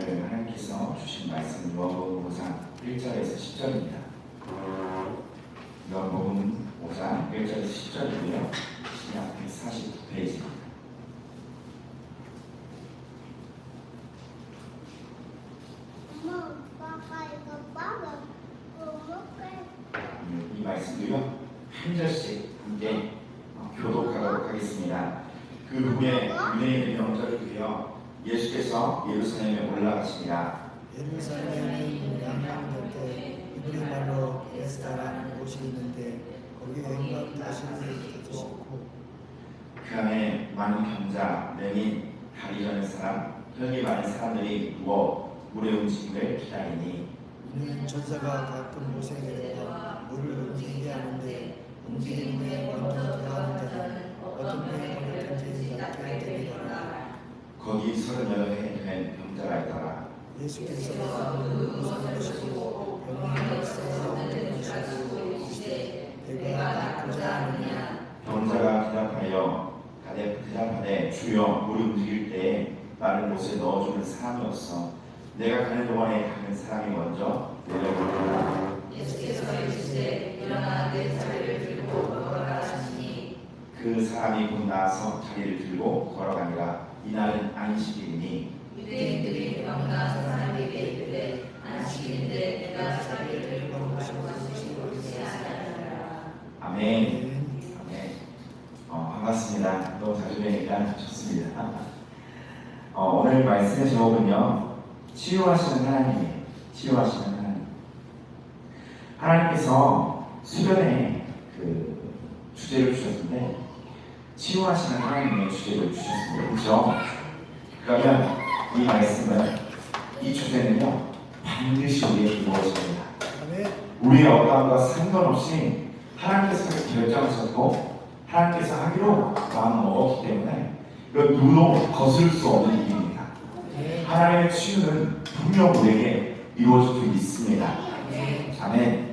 오늘 하나님께서 주신 말씀 요한복음 5장 1절에서 10절입니다. 요한복음 5장 1절에서 10절이고요. 시작 149페이지입니다. 이 말씀도요 한 절씩 함께 교독하도록 하겠습니다. 그 후에 유대인의 명절을 위하여 예수께서 예루살렘에 올라가십니다. 예루살렘에 양양 곁에 이브리 말로 베스다라는 곳이 있는데 거기에 행각 다시를 펴주셨고 그 안에 많은 병자, 맹인, 다리 저는 사람, 혈기 많은 사람들이 누워 물의 움직임을 기다리니 이는 전사가 가끔 곳에 내려가 물을 움직이게 하는데 움직이는 데 먼저 들어가는 자는 어떤 분이 걸렸든지 낫게 되리라. 거기 38해 된 병자가 있더라. 예수께서 물을 웃어주시고 병이 일어서 일어나시고 이르시되 내가 낫고자 하느냐. 병자가 대답하되 주여 물이 움직일 때에 나를 못에 넣어주는 사람이 없어. 내가 가는 동안에 가는 사람이 먼저 내려오리라. 예수께서 이르시되 일어나 내 자리를 들고 걸어가라 하시니 그 사람이 곧 나와서 자리를 들고 걸어가니라. 이날은 안식일이니 유대인들이 병나 사람에게 이르되 안식일인데 내가 자리를 들고 가라고 하시고 그렇지 아니하니라. 아멘. 아멘. 반갑습니다. 너무 자주 뵈니까 좋습니다. 오늘 말씀의 제목은요 치유하시는 하나님이에요. 치유하시는 하나님. 하나님께서 수련의 그 주제를 주셨는데 치유하시는 하나님의 주제를 주셨습니다. 그렇죠? 그러면 이 말씀은 이 주제는요 반드시 우리에게 이루어집니다. 우리의 어떠함과 상관없이 하나님께서 결정하셨고 하나님께서 하기로 마음 먹었기 때문에 이건 누구도 거스를 수 없는 일입니다. 하나님의 치유는 분명 우리에게 이루어질 수 있습니다. 아멘.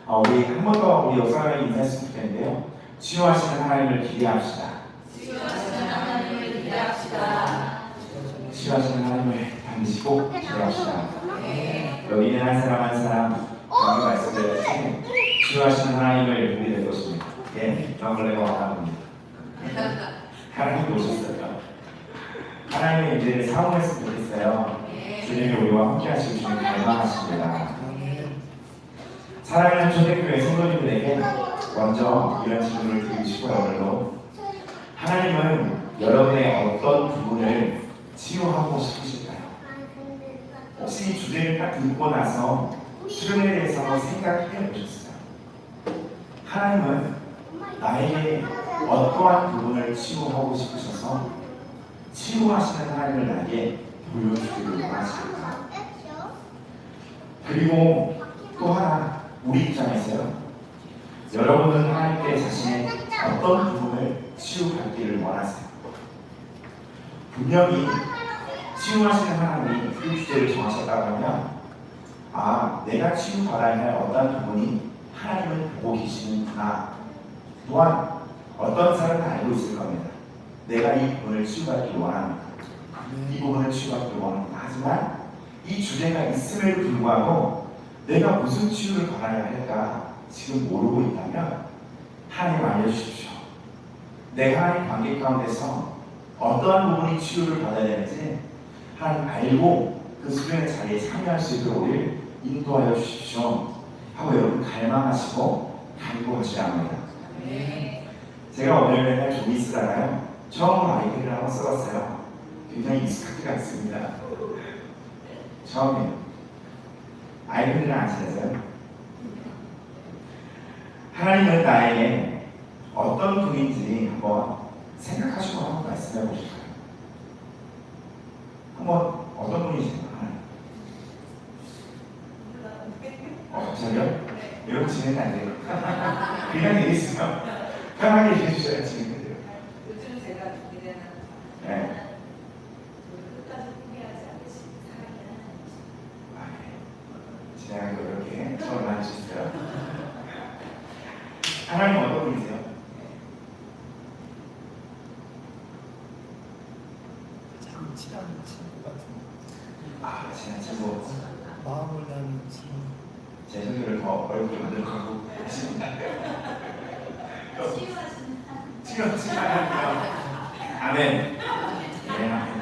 우리 한 번 더 우리 역사를 인사했으면 좋겠는데요. 치유하시는 하나님을 기대합시다. 치유하시는 하나님을 기대합시다. 치유하시는 하나님을 반드시 꼭 기대합시다. 여기 있는 한 사람 한 사람 여기 말씀드렸듯이 치유하시는 하나님을 보게 될 것입니다. 예, 저걸레가 원합니다. 하나님이 오셨어요. 하나님의 이제 사모했으면 좋겠어요. 주님이 우리와 함께 하시고 주님 갈망하십니다. 사랑하는 초대교회 성도님들에게 먼저 이런 질문을 드리고 싶어요. 오늘도 하나님은 여러분의 어떤 부분을 치유하고 싶으실까요? 혹시 이 주제를 딱 듣고 나서 수련에 대해서 한번 생각해 보셨어요? 하나님은 나에게 어떠한 부분을 치유하고 싶으셔서 치유하시는 하나님을 나에게 보여주기를 원하십니다. 그리고 또 하나 우리 입장에서요. 여러분은 하나님께 자신의 어떤 부분을 치유받기를 원하세요? 분명히 치유하시는 하나님이 그 주제를 정하셨다고 하면 내가 치유받아야 할 어떤 부분이 하나님을 보고 계시는구나. 또한 어떤 사람은 알고 있을 겁니다. 내가 이 부분을 치유받기를 원합니다. 이 부분을 치유받기를 원합니다. 하지만 이 주제가 있음에도 불구하고 내가 무슨 치유를 받아야 할까 지금 모르고 있다면 하나님 알려주십시오. 내가 하나님 관계 가운데서 어떠한 부분이 치유를 받아야 되는지 하나님 알고 그 수련의 자리에 참여할 수 있도록 우리를 인도하여 주십시오 하고 여러분 갈망하시고 간구하셔야 합니다. 제가 오늘 맨날 좀 있으라가요 처음으로 아이들을 한번 써봤어요. 굉장히 익숙하지가 않습니다. 처음이에요. 아이들은 아시잖아요. 하나님은 나에게 어떤 분인지 한번 생각하시고 한번 말씀해 보실까요? 한번 어떤 분이신가요? 갑자기요? 이런 진행이 안 돼요. 그냥 얘기했으면 편하게 얘기해 주셔야 진행돼요. 요즘 제가 듣게 되는 네. 끝까지 포기하지 않으신 사랑이 하나님이십니다. 진행하기로 이렇게 처음 해주셨어요. 하나님 어떤 분이세요? 참 친한 친구 같은 지나치고 마음을 나는 제 소리를 더 얼굴에 만들어가고 하십니다. 치료하시면 아멘. 네, 아멘.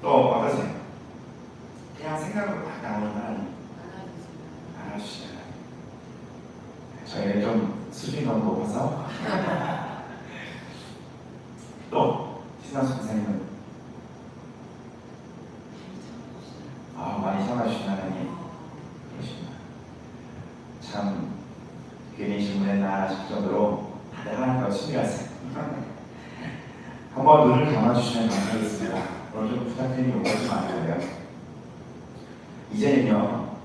또 어떠세요? 그냥 생각으로 딱 나오는 하나님 알아주시잖아요. 저희는 좀 수준이 너무 높아서 또 신학수 선생님은 많이 참아주신 하나님 그러십니다. 참 괜히 질문했나 싶을 정도로 다들 하나님과 친밀하세요. 한번 눈을 감아주시면 감사하겠습니다. 오늘 좀 부탁드리는 요구가 좀 많은데요. 이제는요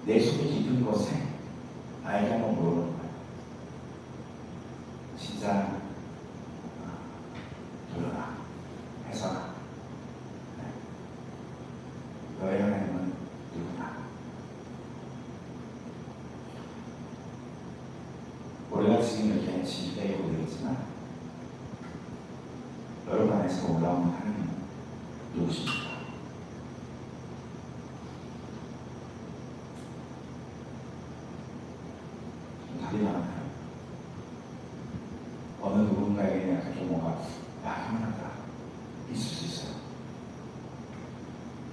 내 속이 깊은 곳에 나에게 한번 물어보는 거예요. 진짜 돌아라 해서라 너의 하나님은 누구나. 우리가 지금 이렇게 진실되고 그러겠지만 여러분 안에서 올라오는 하나님은 누구십니까? 답이 나왔나요? 어느 누군가에게 약간 좀 뭔가 형하다 있을 수 있어요.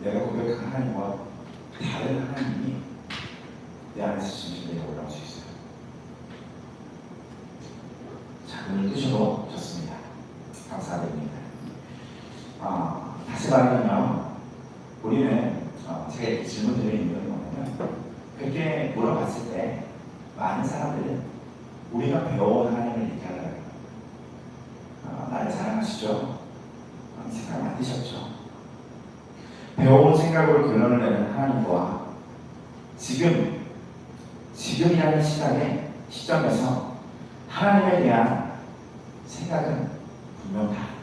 내가 고백한 하나님과 다른 하나님이 내 안에서 진실되게 올라올 수 있어요. 자, 눈을 뜨셔도 좋습니다. 감사드립니다. 다시 말하면 우리는 제가 이렇게 질문 드리는 이유는 뭐냐면 그렇게 물어봤을 때 많은 사람들은 우리가 배워온 하나님을 이렇게 하더라고요. 나를 사랑하시죠? 이 생각 만드셨죠? 배워온 생각으로 결론을 내는 하나님과 지금이라는 시점에서 하나님에 대한 생각은 분명 다릅니다.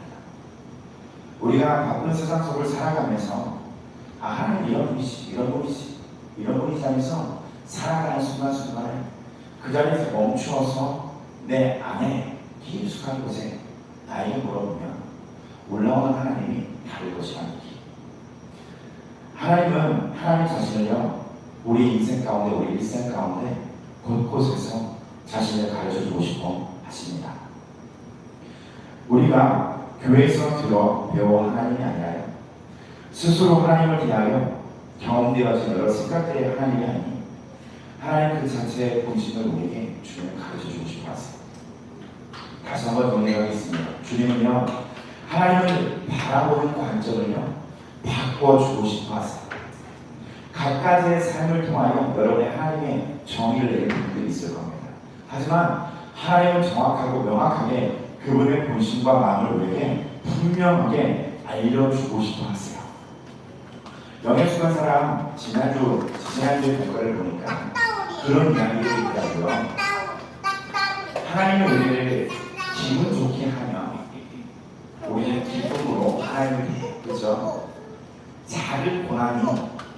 우리가 바쁜 세상 속을 살아가면서 하나님 이런 분이시 하면서 살아가는 순간순간에 그 자리에서 멈추어서 내 안에 깊숙한 곳에 나에게 물어보면 올라오는 하나님이 다를 것이라는 기. 하나님은 하나님 자신을요 우리 인생 가운데 우리 일생 가운데 곳곳에서 자신을 가르쳐주고 싶어 하십니다. 우리가 교회에서 들어 배워온 하나님이 아니라요 스스로 하나님을 대하여 경험되어진 여러 생각들의 하나님이 아니 하나님 그 자체의 본심을 우리에게 주님을 가르쳐주고 싶어 하세요. 다시 한번 정리하겠습니다. 주님은요 하나님을 바라보는 관점을요 바꿔주고 싶어 하세요. 각가지의 삶을 통하여 여러분의 하나님의 정의를 내리는 분들이 있을 겁니다. 하지만 하나님은 정확하고 명확하게 그분의 본심과 마음을 우리에게 분명하게 알려주고 싶어 하세요. 영예수관 사람 지난주 평가를 보니까 그런 이야기들이 있더라고요. 하나님의 우리를 기분 좋게 하면 우리는 기쁨으로 하나님을 그죠? 작은 고난이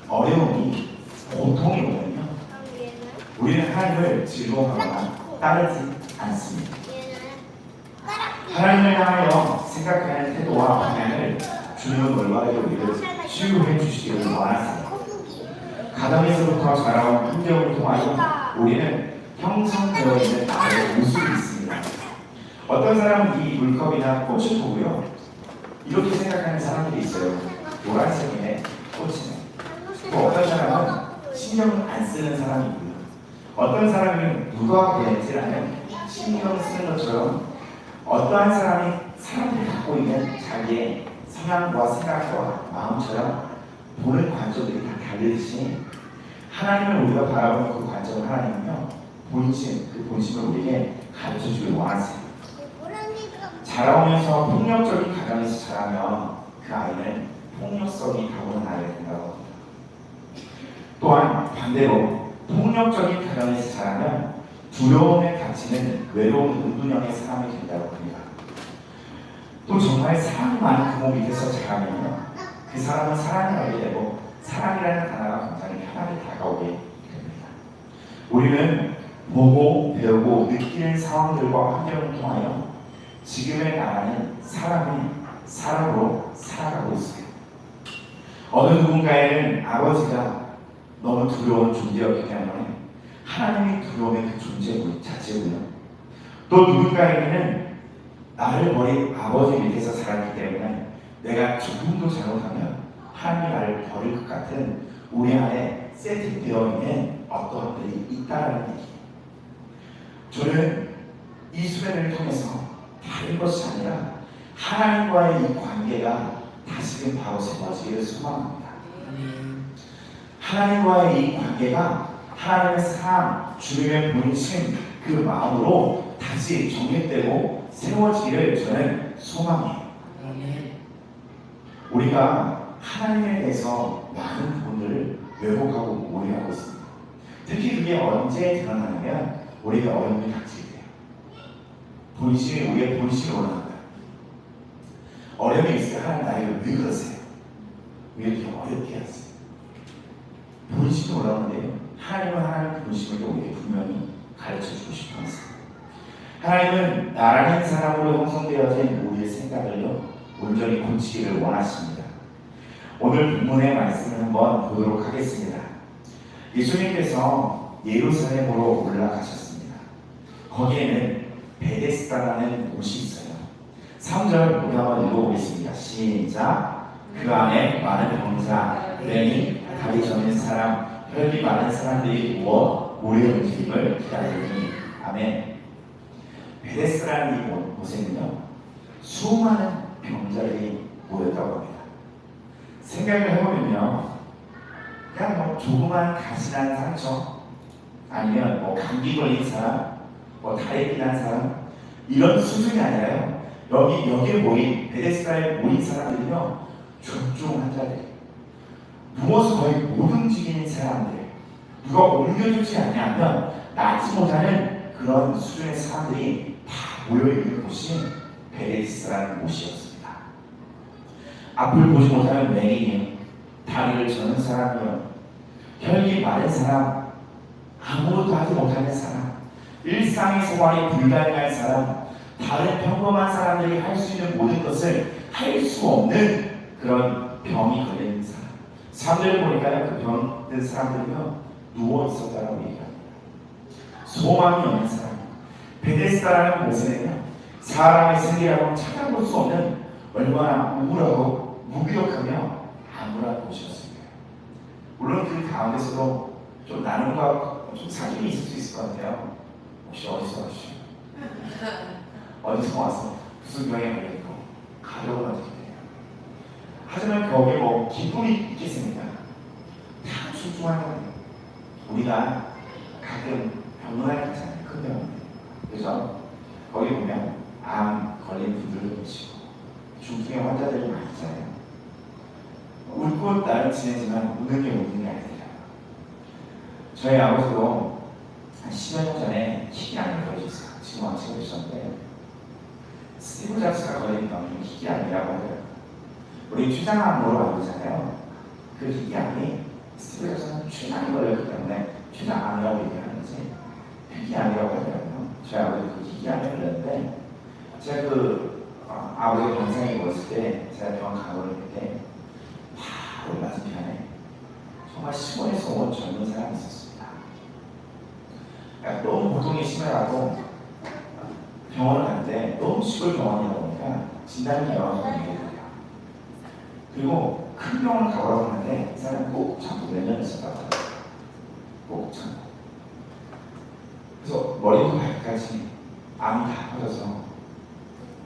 어려움이 고통이 오면요 우리는 하나님을 즐거워하거나 따르지 않습니다. 하나님을 향하여 생각하는 태도와 방향을 주님은 올바르게 우리를 치유해 주시기를 원하세요. 가정에서부터 자라온 환경을 통하여 우리는 형성되어 있는 나의 모습이 있습니다. 어떤 사람은 이 물컵이나 꽃을 보고요 이렇게 생각하는 사람들이 있어요. 노란색이네 꽃이네. 또 어떤 사람은 신경을 안 쓰는 사람이 있고요. 어떤 사람은 누가 그랬지라는 신경을 쓰는 것처럼 어떠한 사람이 사람들이 갖고 있는 자기의 성향과 생각과 마음처럼 보는 관점들이 다 다르듯이 하나님을 우리가 바라보는 그 관점 하나님은요 그 본심을 우리에게 가르쳐주길 원하세요. 자라오면서 폭력적인 가정에서 자라면 그 아이는 폭력성이 타고난 아이가 된다고 합니다. 또한 반대로 폭력적인 가정에서 자라면 두려움에 갇히는 외로운 은둔형의 사람이 된다고 합니다. 또 정말 사랑이 많은 부모 밑에서 자라면요 그 사람은 사랑을 알게 되고 사랑이라는 단어가 굉장히 편하게 다가오게 됩니다. 우리는 보고 배우고 느끼는 상황들과 환경을 통하여 지금의 나라는 사람으로 살아가고 있어요. 어느 누군가에는 아버지가 너무 두려운 존재였기 때문에 하나님이 두려움의 그 존재 자체고요. 또 누군가에게는 나를 버린 아버지 밑에서 살았기 때문에 내가 조금도 잘못하면 하나님이 나를 버릴 것 같은 우리 안에 세팅되어 있는 어떤 것들이 있다는 얘기. 저는 이 수련을 통해서 다른 것이 아니라 하나님과의 이 관계가 다시금 바로 세워지기를 소망합니다. 하나님과의 이 관계가 하나님의 사랑, 주님의 본심, 그 마음으로 다시 정립되고 세워지기를 저는 소망해요. 우리가 하나님에 대해서 많은 부분들을 왜곡하고 오해하고 있습니다. 특히 그게 언제 드러나냐면 우리가 어려움이 닥칠 때요. 본심이 우리의 본심을 원하는 거예요. 어려움이 있을 때 하나님 나에게 왜 그러세요? 왜 이렇게 어렵게 하세요? 본심이 올라오는데요. 하나님은 하나님의 본심을 우리에게 분명히 가르쳐주고 싶어서 하나님은 나라는 사람으로 형성되어진 우리의 생각을요 온전히 고치기를 원하십니다. 오늘 본문의 말씀을 한번 보도록 하겠습니다. 예수님께서 예루살렘으로 올라가셨습니다. 거기에는 베데스다라는 곳이 있어요. 3절 우리 한번 읽어보겠습니다. 시작. 그 안에 많은 병자, 맹인, 다리 저는 사람, 혈기 많은 사람들이 모여 우리의 움직임을 기다리니 아멘. 베데스다라는 이 곳에는요 수많은 병자들이 모였다고 합니다. 생각을 해보면요 그냥 뭐 조그만 가시난 상처 아니면 뭐 감기 걸린 사람 뭐 다리 삐난 사람 이런 수준이 아니라요 여기에 모인 베데스다에 모인 사람들은요 중증 환자들 누워서 거의 못 움직이는 사람들 누가 옮겨주지 않냐면 낫지 못하는 그런 수준의 사람들이 다 모여있는 곳이 베데스다라는 곳이었습니다. 앞을 보지 못하는 맹인이요 다리를 저는 사람이요 혈기 마른 사람 아무것도 하지 못하는 사람 일상의 소화이 불가능한 사람 다른 평범한 사람들이 할 수 있는 모든 것을 할 수 없는 그런 병이 걸린 사람 사람들을 보니까 그 병 든 사람들이요 누워 있었다라고 얘기합니다. 소망이 없는 사람 베데스다라는 곳에는요 사람의 생기라고 찾아볼 수 없는 얼마나 우울하고 무기력하며 암울한 곳이었습니다. 물론 그 가운데서도 좀 나눔과 좀 사귐이 있을 수 있을 것 같아요. 혹시 어디서 왔어요? 어디서 와서 무슨 병에 걸렸고 가족은 어떻게 돼요? 하지만 거기에 뭐 기쁨이 있겠습니까? 다 출중한 거예요. 우리가 가끔 병원에 가잖아요. 큰 병원에. 그래서 거기 보면 암 걸린 분들도 계시고 중증의 환자들이 많이 있잖아요. 웃고 나를 지내지만 우는 게 웃는 게 아니더라고요. 저희 아버지도 한 10여 년 전에 희귀암을 걸리셨어요. 지금 왕치고 계셨는데 스티브 잡스가 걸린 병이 희귀암이라고 하더라고요. 우리 췌장암으로 알고 있잖아요. 그 희귀암이 스티브 잡스는 췌장이 걸렸기 때문에 췌장암이라고 얘기하는지 희귀암이라고 하더라고요. 저희 아버지 그 희귀암에 걸렸는데 제가 아버지가 병상에 누웠을 때 제가 병원 가보를 때 바로 맞은편에 정말 시골에서 온 젊은 사람이 있었습니다. 그러니까 너무 고통이 심해가지고 병원을 갔는데 너무 시골 병원이다 보니까 진단이 여왕으로 얘기해요. 그리고 큰 병원을 가보라고 하는데 이 사람이 꼭 참고 몇 년 있었다고 하더라고요. 꼭 참고. 그래서 머리부터 발끝까지 암이 다 퍼져서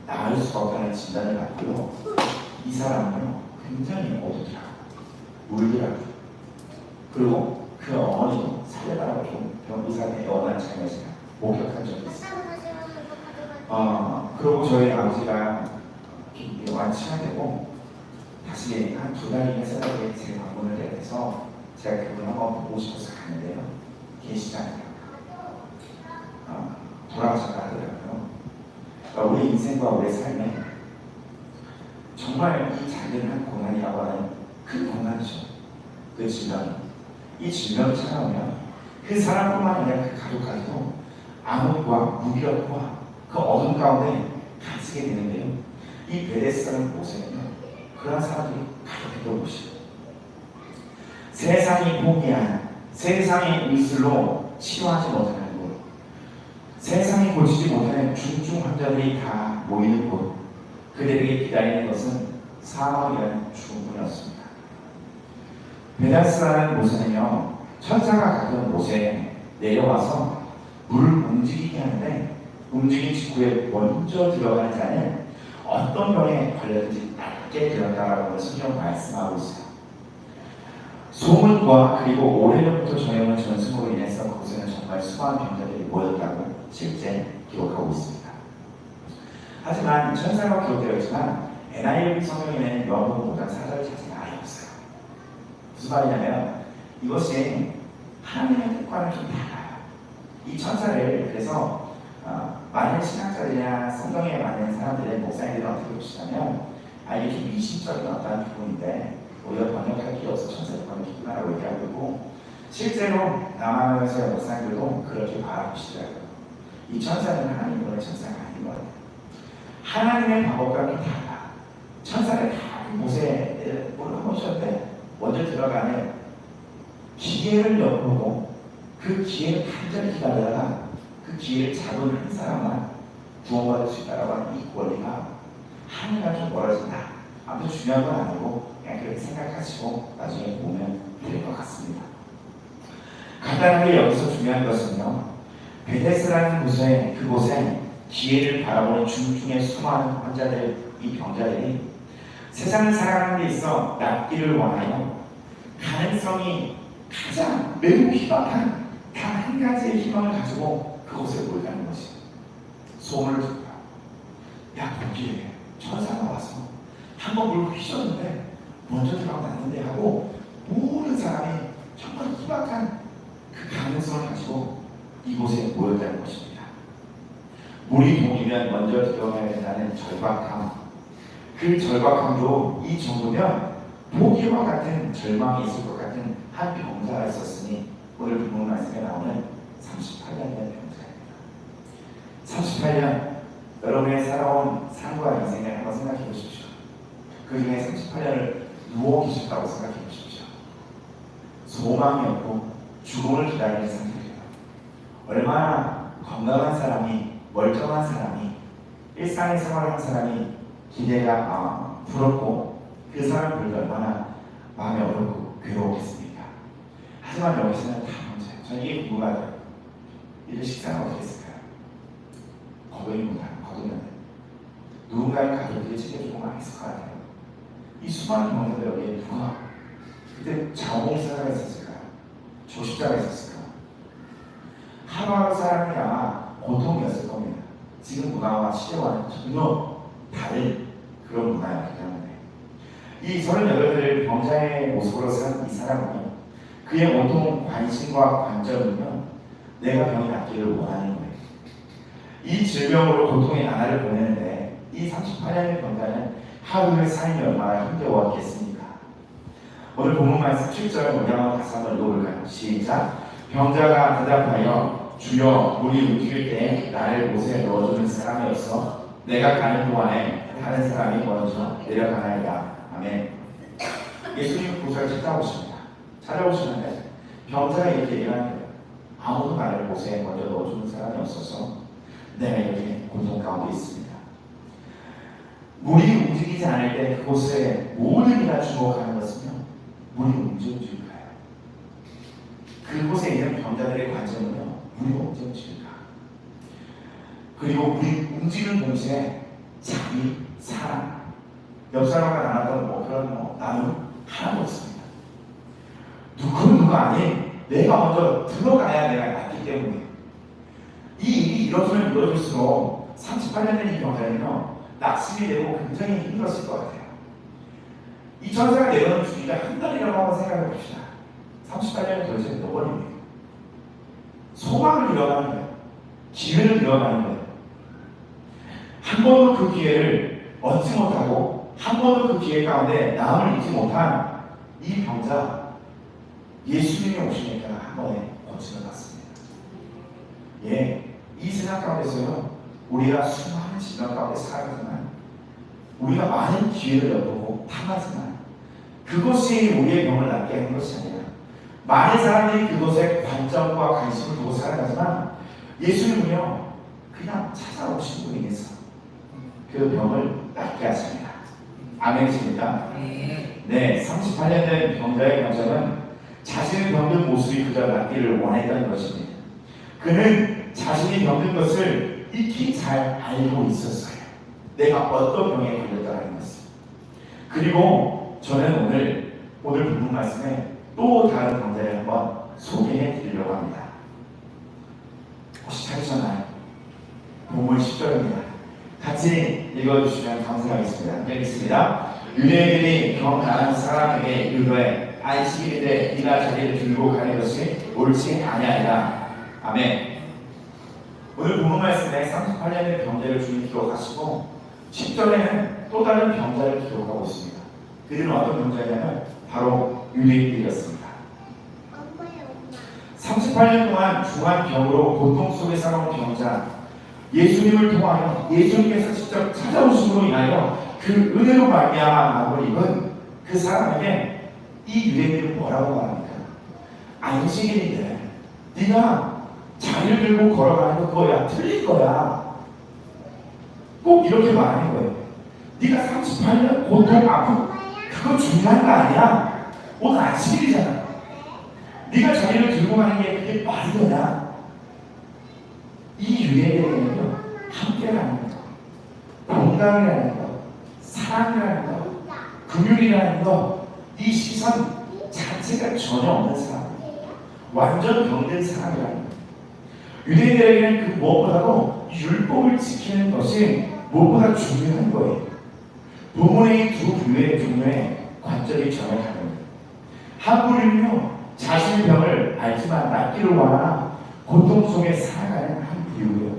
나을 수가 없다는 진단을 받고요. 이 사람은요 굉장히 어둡더라고요. 울더라고요. 그리고 그 어머니도 살려달라고 좀 병의사한테 원한 장면을 목격한 적이 있어요. 그리고 저희 아버지가 완치가 되고 다시 한 2달이나 3달에 제 방문을 해서 제가 그분을 한번 보고 싶어서 갔는데요. 계시지 않아요. 돌아가셨다 하더라고요. 우리 인생과 우리 삶에 정말 이 잔인한 고난이라고 하는 큰 고난이죠. 그 질병, 이 질병이 찾아오면 그 사람뿐만 아니라 그 가족까지도 암흑과 무기력과 그 어둠 가운데 갇히게 되는데요. 이 베데스다라는 곳에는요 그런 사람들이 가득했던 곳이에요. 세상이 포기한 세상의 의술로 치료하지 못하는 곳, 세상이 고치지 못하는 중증 환자들이 다 모이는 곳, 그들에게 기다리는 것은 사망이라는 죽음이었습니다. 베다스라는 곳에는요, 천사가 가끔 곳에 내려와서 물을 움직이게 하는데, 움직인 직후에 먼저 들어가는 자는 어떤 병에 걸렸든지 낫게 되었다라고 성경 말씀하고 있어요. 소문과 그리고 오래전부터 전해온 전승으로 인해서 그곳에는 정말 수많은 병자들이 모였다고 실제 기록하고 있습니다. 하지만 천사가 기록되어 있지만 NIV 성경에는 영어보다 사절 자체가 아예 없어요. 무슨 말이냐면 이것이 하나님의 뜻과는 좀 달라요. 이 천사를 그래서 많은 신학자들이나 성경에 많은 사람들의 목사님들은 어떻게 보시냐면 이게 좀 미신적인 어떤 부분인데 오히려 번역할 필요 없어 천사를 번역했구나라고 얘기하고 있고, 실제로 남한에서의 목사님들도 그렇게 바라보시더라고요. 이 천사는 하나님의 천사가 아닌 것 같아요. 하나님의 방법과 좀 달라. 천사를 다 곳에 올라오셨는데 먼저 들어가는 기회를 엿보고 그 기회를 간절히 기다리다가 그 기회를 잡은 한 사람만 구원받을 수 있다라고 하는 이 권리가 하나님과 좀 멀어진다. 아무튼 중요한 건 아니고 그냥 그렇게 생각하시고 나중에 보면 될 것 같습니다. 간단하게 여기서 중요한 것은요, 베데스라는 곳에 그곳에 기회를 바라보는 중증의 수많은 환자들, 이 병자들이 세상을 살아가는 데 있어 낫기를 원하여 가능성이 가장 매우 희박한 단 한 가지의 희망을 가지고 그곳에 모이는 것이 소문을 듣다. 야, 거기에 천사가 와서 한번 물고 휘셨는데 먼저 들어가고 났는데 하고 모든 사람이 정말 희박한 그 가능성을 가지고 이곳에 모였다는 것입니다. 물이 동이면 먼저 들어가야 된다는 절박함, 그 절박함도 이 정도면 포기와 같은 절망이 있을 것 같은 한 병자가 있었으니 오늘 본문 말씀에 나오는 38년 된 병자입니다. 38년 여러분의 살아온 삶과 인생을 한번 생각해 보십시오. 그 중에 38년을 누워 계셨다고 생각해 보십시오. 소망이 없고 죽음을 기다리는 상태예요. 얼마나 건강한 사람이, 멀쩡한 사람이, 일상의 생활을 한 사람이 기대가 부럽고 그 사람들도 얼마나 마음이 어렵고 괴로웠겠습니까? 하지만 여기서는 다 문제예요. 저는 이게 궁금하죠. 이들 식사는 어떻게 했을까요? 거두면 누군가의 가족들이 챙겨주고 망했을 것 같아요. 이 수많은 병자들 여기에 누가 그때 자원봉사가 있었을까요? 조십자가 있었을까요? 하루하루 사람이 아마 고통이었을 겁니다. 지금 문화와 시대와는 전혀 다른 그런 문화였기 때문에 이 38을 병자의 모습으로 산 이 사람은요, 그의 온통 관심과 관점은요, 내가 병이 낫기를 원하는 거예요. 이 질병으로 고통의 나날을 보내는데 이 38년의 병자는 하루에 삶이 얼마나 힘겨웠겠습니까? 오늘 본문 말씀 7절 우리 한번 다시 한번 읽어볼까요? 시작. 병자가 대답하여 주여 물이 움직일 때 나를 못에 넣어주는 사람이 없어 내가 가는 동안에 다른 사람이 먼저 내려가나이다. 아멘. 예수님 구절 찾아오시는데 병자가 이렇게 얘기하는 거예요. 아무도 나를 못에 먼저 넣어주는 사람이 없어서 내가 이렇게 고통 가운데 있습니다. 물이 움직이지 않을 때 그곳에 모든 이가 주목하는 것은요, 물이 움직일까요? 그곳에 있는 병자들의 관점은요, 물이 언제 움직일까? 그리고 물이 움직이는 동시에 자기 사랑, 옆 사람과 나눴던 그런 나눔 하나도 없습니다. 누가 아닌 내가 먼저 들어가야 내가 낫기 때문에 이 일이 이뤄지면 이뤄질수록 38년 된 이 병자는요, 낙심이 되고 굉장히 힘들었을 것 같아요. 이 천사가 내려오는 주기가 한 달이라고 한번 생각해 봅시다. 38년은 도대체 몇 번입니까? 소망을 잃어가는 거예요. 기회를 잃어가는 거예요. 한 번도 그 기회를 얻지 못하고 한 번도 그 기회 가운데 나음을 잊지 못한 이 병자, 예수님이 오시니까 한 번에 고침을 받습니다. 예, 이 세상 가운데서요, 우리가 수많은 질병 가운데 살아가지만 우리가 많은 기회를 엿보고 탐하지만 그것이 우리의 병을 낫게 하는 것이 아니라 많은 사람들이 그곳에 관점과 관심을 두고 살아가지만 예수님은요 그냥 찾아오신 분이 계서 그 병을 낫게 하십니다. 아멘이십니까? 네, 38년 된 병자의 감정은 자신의 병든 모습이 그저 낫기를 원했던 것입니다. 그는 자신이 병든 것을 익히 잘 알고 있었어요. 내가 어떤 병에 걸렸다는 것을. 그리고 저는 오늘 본문 말씀에 또 다른 병자를 한번 소개해 드리려고 합니다. 혹시 찾으셨나요? 본문 10절입니다. 같이 읽어주시면 감사하겠습니다. 읽겠습니다. 유대인들이 병 나은 사람에게 이르되 안식일인데 네가 자기를 들고 가는 것이 옳지 아니하리라. 아멘. 오늘 본문 말씀에 38년의 병자를 주님 기록하시고 10절에는 또 다른 병자를 기록하고 있습니다. 그들은 어떤 병자냐면 바로 유대인들이었습니다. 38년 동안 중한 병으로 고통 속에 살아온 병자, 예수님을 통하여 예수님께서 직접 찾아오심으로 인하여 그 은혜로 말미암아 나음을 입은 그 사람에게 이 유대인들은 뭐라고 말합니까? 안식일인데 네가 자리를 들고 걸어가는 거 그거야 틀릴 거야. 꼭 이렇게 말하는 거예요. 네가 38년 고통 아픔 그거 중요한 거 아니야. 오늘 안식일이잖아. 네가 자리를 들고 가는 게 그게 말이 되냐? 이 유대인에게는요 함께라는 거, 건강이라는 거, 사랑이라는 거, 금융이라는 거, 이 시선 자체가 전혀 없는 사람, 완전 병든 사람이라는 거. 유대인들에게는 그 무엇보다도 율법을 지키는 것이 무엇보다 중요한 거예요. 본문의 두 부류의 종류의 관점이 전혀 다릅니다. 한 부류는요 자신의 병을 알지만 낫기를 원하나 고통 속에 살아가는 한 부류고요.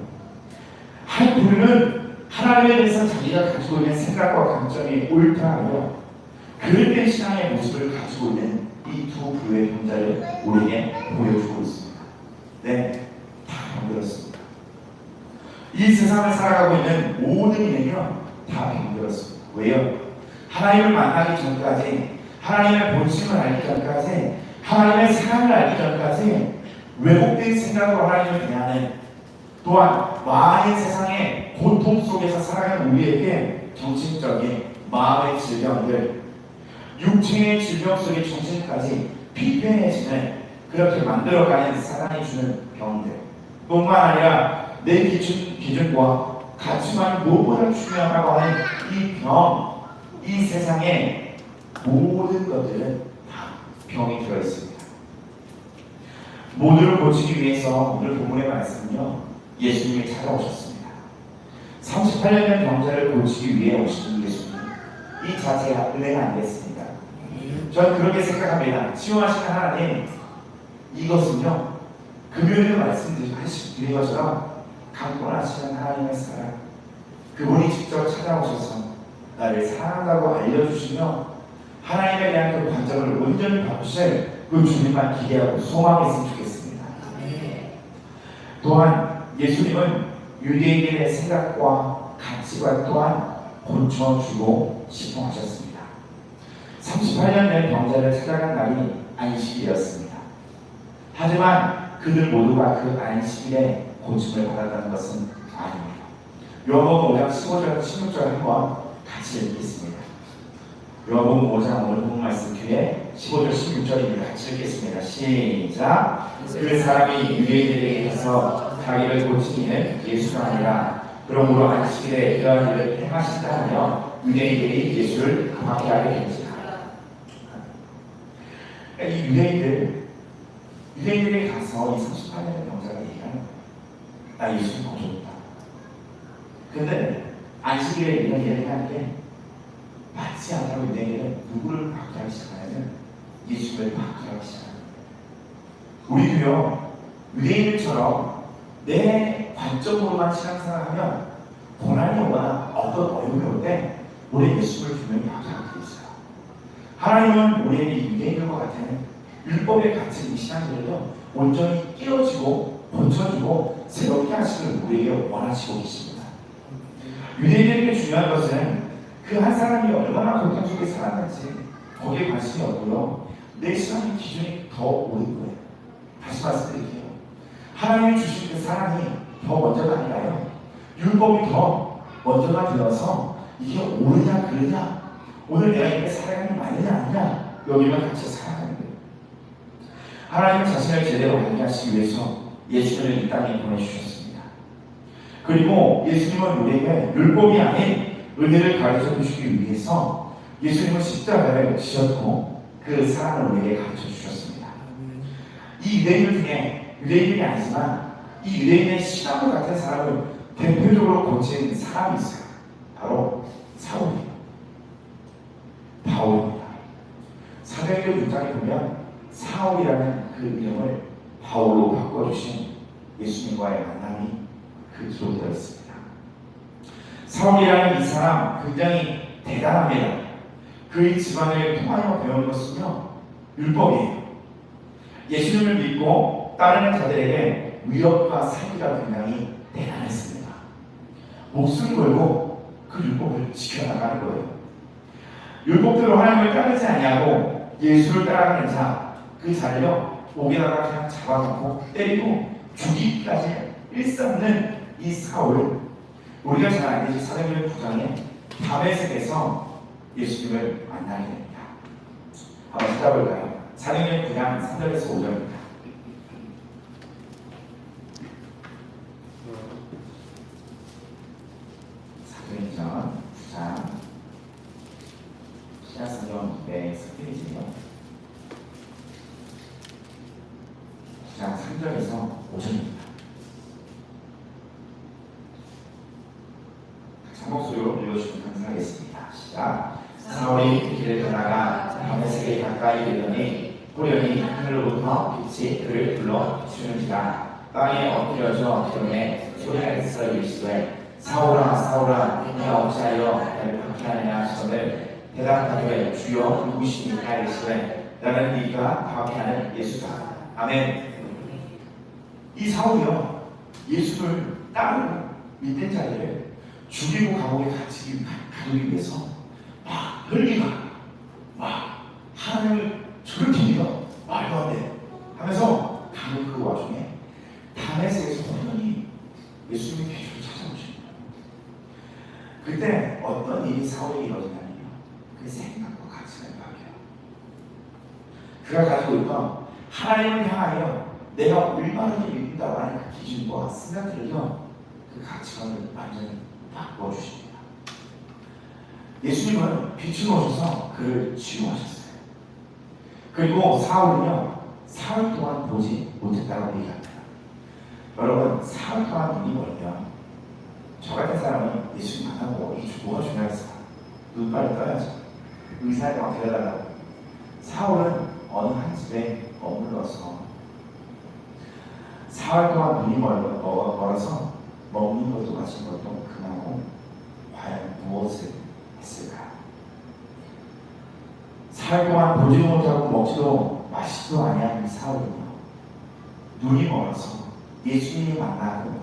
한 부류는 하나님에 대해서 자기가 가지고 있는 생각과 관점이 옳다 하며 그릇된 신앙의 모습을 가지고 있는 이 두 부류의 병자를 우리에게 보여주고 있습니다. 네, 다 병들었습니다. 이 세상을 살아가고 있는 모든 인은요 다 병들었습니다. 왜요? 하나님을 만나기 전까지, 하나님의 본심을 알기 전까지, 하나님의 사랑을 알기 전까지 왜곡된 생각으로 하나님을 대하는, 또한 많은 세상의 고통 속에서 살아가는 우리에게 정신적인 마음의 질병들, 육체의 질병 속의 정신까지 피폐해지는, 그렇게 만들어가는 사단이 주는 병들 뿐만 아니라 내 기준과 가치만 무엇보다 중요하다고 하는 이 병, 이 세상의 모든 것들은 다 병이 들어있습니다. 모두를 고치기 위해서 오늘 본문의 말씀은요 예수님이 찾아오셨습니다. 38년 된 병자를 고치기 위해 오신 예수님, 이 자체가 은혜가 아니겠습니까? 저는 그렇게 생각합니다. 치유하시는 하나님, 이것은요 금요일에 말씀드린 것처럼 강권하시는 하나님의 사랑, 그분이 직접 찾아오셔서 나를 사랑한다고 알려주시며 하나님에 대한 그 관점을 온전히 바꾸실 그 주님만 기대하고 소망했으면 좋겠습니다. 또한 예수님은 유대인들의 생각과 가치관 또한 고쳐주고 싶어 하셨습니다. 38년 된 병자를 찾아간 날이 안식일이었습니다. 하지만 그들 모두가 그 안식일에 고침을 받았다는 것은 아닙니다. 요한복음 5장 15절 16절 한번 같이 읽겠습니다. 요한복음 5장 오늘 본 말씀 뒤에 15절 16절입니다. 같이 읽겠습니다. 시작. 그 사람이 유대인들에게 가서 자기를 고치기는 예수가 아니라 그러므로 안식일에 이러한 일을 행하신다 하며 유대인들이 예수를 박해하게 했습니다. 이 유대인들이 가서 이 38년의 병자가 얘기하는 거예요. 나 예수를 고쳤다. 근데 안식일에 이런 얘기를 하는 게 맞지 않다고 유대인들은 누구를 박해하기 시작하냐면 예수를 박해하기 시작합니다. 우리도요 유대인들처럼 내 관점으로만 신앙생활하면 고난이 오거나 어떤 어려움이 올 때 우리 예수를 분명히 박해하게 돼 있어요. 하나님은 우리에게 유대인들과 같은 율법에 갇힌 이 신앙들을요 온전히 깨워지고 고쳐주고 새롭게 하시는 우리에게 원하시고 계십니다. 유대인들에게 중요한 것은 그 한 사람이 얼마나 고통 속에 살았는지, 거기에 관심이 없고요. 내 신앙의 기준이 더 오른 거예요. 다시 말씀드릴게요. 하나님이 주신 그 사랑이 더 먼저가 아니라요. 율법이 더 먼저가 되어서 이게 옳으냐 그르냐, 오늘 내가 이렇게 사랑이 많으냐 아니냐, 여기만 같이 살아가는 거예요. 하나님은 자신을 제대로 알게 하시기 위해서 예수님을 이 땅에 보내주셨습니다. 그리고 예수님은 우리에게 율법이 아닌 은혜를 가르쳐 주시기 위해서 예수님은 십자가를 지셨고 그 사랑을 우리에게 가르쳐 주셨습니다. 이 유대인들 중에 유대인이 아니지만 이 유대인의 신앙과 같은 사람을 대표적으로 고친 사람이 있어요. 바로 사울이에요. 바울입니다. 사도행전 6장에 보면 사울이라는 그 이름을 바울로 바꿔주신 예수님과의 만남이 그 기록되어 있습니다. 사울이라는 이 사람 굉장히 대단합니다. 그의 집안을 통하여 배운 것은요, 율법이에요. 예수님을 믿고 따르는 자들에게 위협과 사기가 굉장히 대단했습니다. 목숨 걸고 그 율법을 지켜나가는 거예요. 율법대로 하나님을 따르지 아니하고 예수를 따라가는 자, 그 자를요 목에다가 그냥 잡아놓고 때리고 죽이기까지 일삼는 이 사울, 우리가 잘 알듯이 사도행전 9장에 다메섹에서 예수님을 만나게 됩니다. 한번 찾아볼까요? 사도행전 9장 3절에서 5절입니다. 사도행전 9장 신약성경 200페이지예요. 9장 3절에서 5절입니다. 목소리로 읽어주시면 감사하겠습니다. 시작. 사울이 길을 떠나가 다메섹에 가까이 이르더니 호련히 하늘로부터 빛이 그를 불러 주는지라. 땅에 엎드려져 기름에 소리가 있어 이르시되 사울아 사울아 내가 어찌하여 나를 박해하느냐 하시거늘 대답하되 주여 누구시니까 이르시되 나는 네가 박해하는 예수다. 아멘. 이 사울이요 예수를 따르고 믿는 자들을 죽이고 감옥에 가두기 위해서 막 열기가 막 하나님을 저렇게 믿어 말도 안 돼 하면서 가는 그 와중에 다메섹에서 호련히 예수님의 계시를 찾아오십니다. 그때 어떤 일이 사울에게 이루어지냐면요, 그 생각과 가치관이 바뀌어요. 그가 가지고 있던 하나님을 향하여 내가 올바르게 믿는다고 하는 그 기준과 생각들을요, 그 가치관을 완전히 바꿔주십니다. 예수님은 빛을 오셔서 그를 치유하셨어요. 그리고 사울은요, 사흘 동안 보지 못했다고 얘기합니다. 여러분, 사흘 동안 눈이 멀면 저 같은 사람은 예수님 만나고 이 뭐가 중요했어? 눈 빨리 떠야죠. 의사한테 막 데려달라고. 사울은 어느 한 집에 머물러서 사흘 동안 눈이 멀어서 먹는 것도 마시는 것도 금하고 과연 무엇을 했을까요? 사흘 동안 보지도 못하고 먹지도 마시지도 아니한 이 사울은요, 눈이 멀어서 예수님이 만나고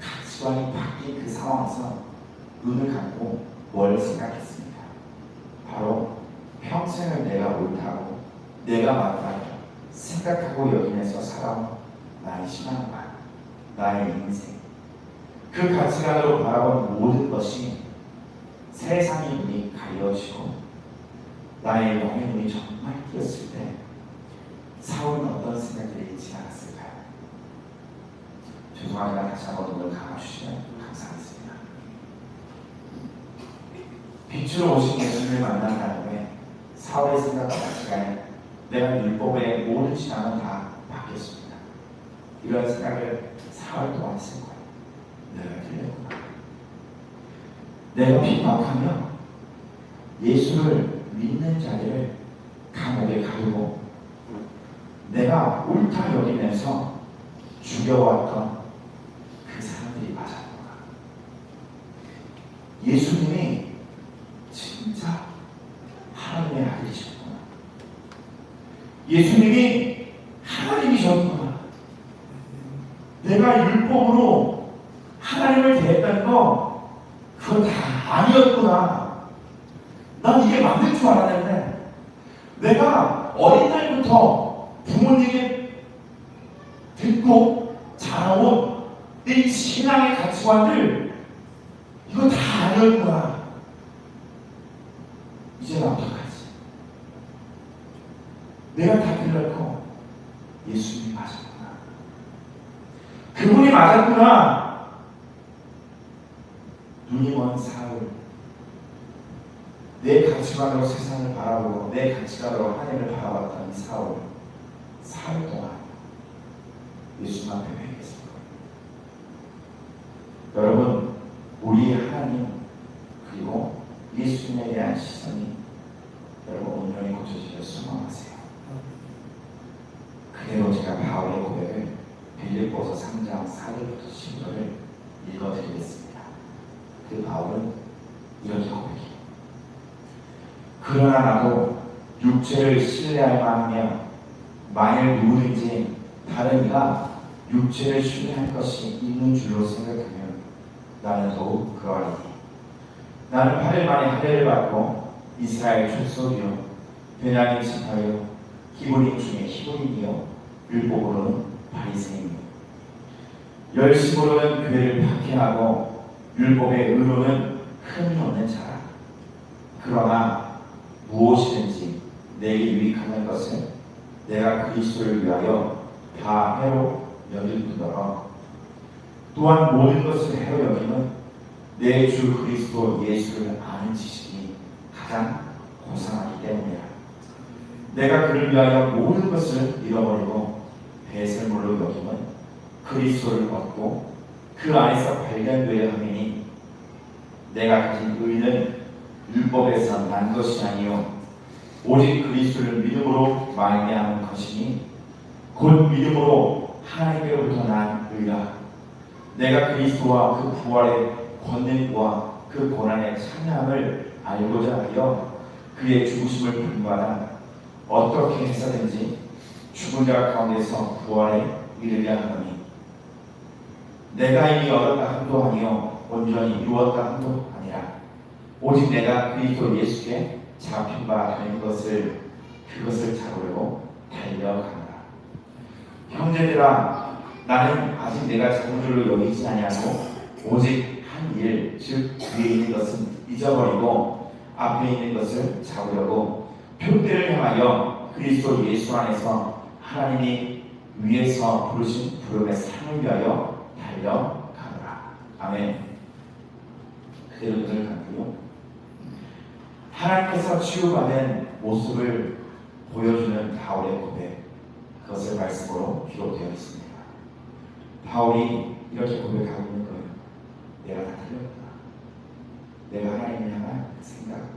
가치관이 바뀐 그 상황에서 눈을 감고 뭘 생각했습니까? 바로 평생을 내가 옳다고 내가 맞다고 생각하고 여기면서 살아온 나의 신앙과 나의 인생, 그 가치관으로 바라본 모든 것이 세상의 눈이 가려지고 나의 영의 눈이 정말 띄었을 때 사울은 어떤 생각들이 있지 않았을까요? 죄송합니다. 다시 한번 눈을 감아주시면 감사하겠습니다. 빛으로 오신 예수님을 만난 다음에 사울의 생각과 가치관에 내가 율법의 모든 신앙은 다 바뀌었습니다. 이런 생각을 사흘 동안 했을 거예요. 내가 틀렸구나. 내가 핍박하며 예수를 믿는 자들을 감옥에 가두고 내가 옳다 여기면서 죽여왔던 그 사람들이 맞았구나. 예수님이 진짜 하나님의 아들이셨구나. 예수님이 하나님이셨구나. 내가 율법으로 하나님을 대했다는 거 그거 다 아니었구나. 난 이게 맞는 줄 알았는데 내가 어린 날부터 부모님에게 듣고 자라온 내 신앙의 가치관들 이거 다 아니었구나. 이제는 어떡하지? 내가 다 들렸고 예수님이 맞았구나. 그분이 맞았구나. 눈이 먼 사울, 내 가치관으로 세상을 바라보고 내 가치관으로 하나님을 바라봤던 이 사울, 사흘 동안 예수님 앞에 회개했을 거예요. 여러분, 우리의 하나님 그리고 예수님에 대한 시선이 여러분 온전히 고쳐지길 소망하세요. 그대로 제가 바울의 고백을 빌립보서 3장 4절부터 10절을 읽어드리겠습니다. 그 바울은 이렇게 고백해요. 그러나 나도 육체를 신뢰할 만하며 만일 누구든지 다른 이가 육체를 신뢰할 것이 있는 줄로 생각하면 나는 더욱 그러하리니 나는 8일 만에 할례를 받고 이스라엘 족속이요 베냐민 지파요 히브리인 중에 히브리인이요 율법으로는 바리새인이요 열심으로는 교회를 박해하고 율법의 의로는 흠이 없는 자라. 그러나 무엇이든지 내게 유익하는 것을 내가 그리스도를 위하여 다 해로 여길 뿐더러 또한 모든 것을 해로 여기면 내 주 그리스도 예수를 아는 지식이 가장 고상하기 때문이라. 내가 그를 위하여 모든 것을 잃어버리고 배설물로 여기면 그리스도를 얻고 그 안에서 발견되어야 하니 내가 가진 의는 율법에서 난 것이 아니요 오직 그리스도를 믿음으로 말미암은 것이니 곧 믿음으로 하나님께로부터 난 의라. 내가 그리스도와 그 부활의 권능과 그 고난의 참여함을 알고자 하여 그의 죽으심을 분받아 어떻게 해서든지 죽은 자 가운데서 부활에 이르려 하노니 내가 이미 얻었다 함도 아니요 온전히 이루었다 함도 아니라 오직 내가 그리스도 예수께 잡힌 바 되는 것을 그것을 잡으려고 달려가노라. 형제들아 나는 아직 내가 잡은 줄로 여기지 아니하고 오직 한 일 즉 뒤에 있는 것은 잊어버리고 앞에 있는 것을 잡으려고 표대를 향하여 그리스도 예수 안에서 하나님이 위에서 부르신 부름의 상을 위하여 달려가노라. 아멘. 그대로 눈을 감고요. 하나님께서 치유받은 모습을 보여주는 바울의 고백, 그것을 말씀으로 기록되어 있습니다. 바울이 이렇게 고백하고 있는 거예요. 내가 다 틀렸구나. 내가 하나님을 향한 생각,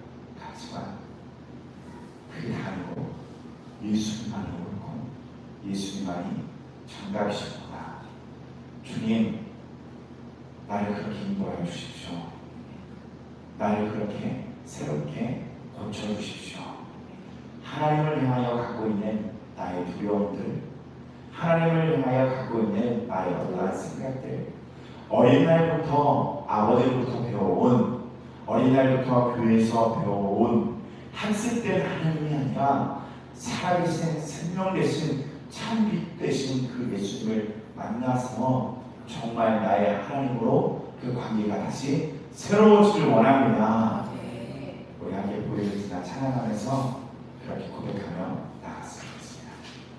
가치관 그게 다 아니고 예수님만이 옳고 예수님만이 정답이셨구나. 주님, 나를 그렇게 인도하여 주십시오. 나를 그렇게 새롭게 고쳐주십시오. 하나님을 향하여 갖고 있는 나의 두려움들, 하나님을 향하여 갖고 있는 나의 어떠한 생각들, 어린 날부터 아버지로부터 배워온, 어린 날부터 교회에서 배워온 학습된 하나님이 아니라 살아계신 생명 되신 참빛 되신 그 예수님을 만나서 정말 나의 하나님으로 그 관계가 다시 새로워지길 원합니다. 우리 함께 보여주시나 찬양하면서 그렇게 고백하며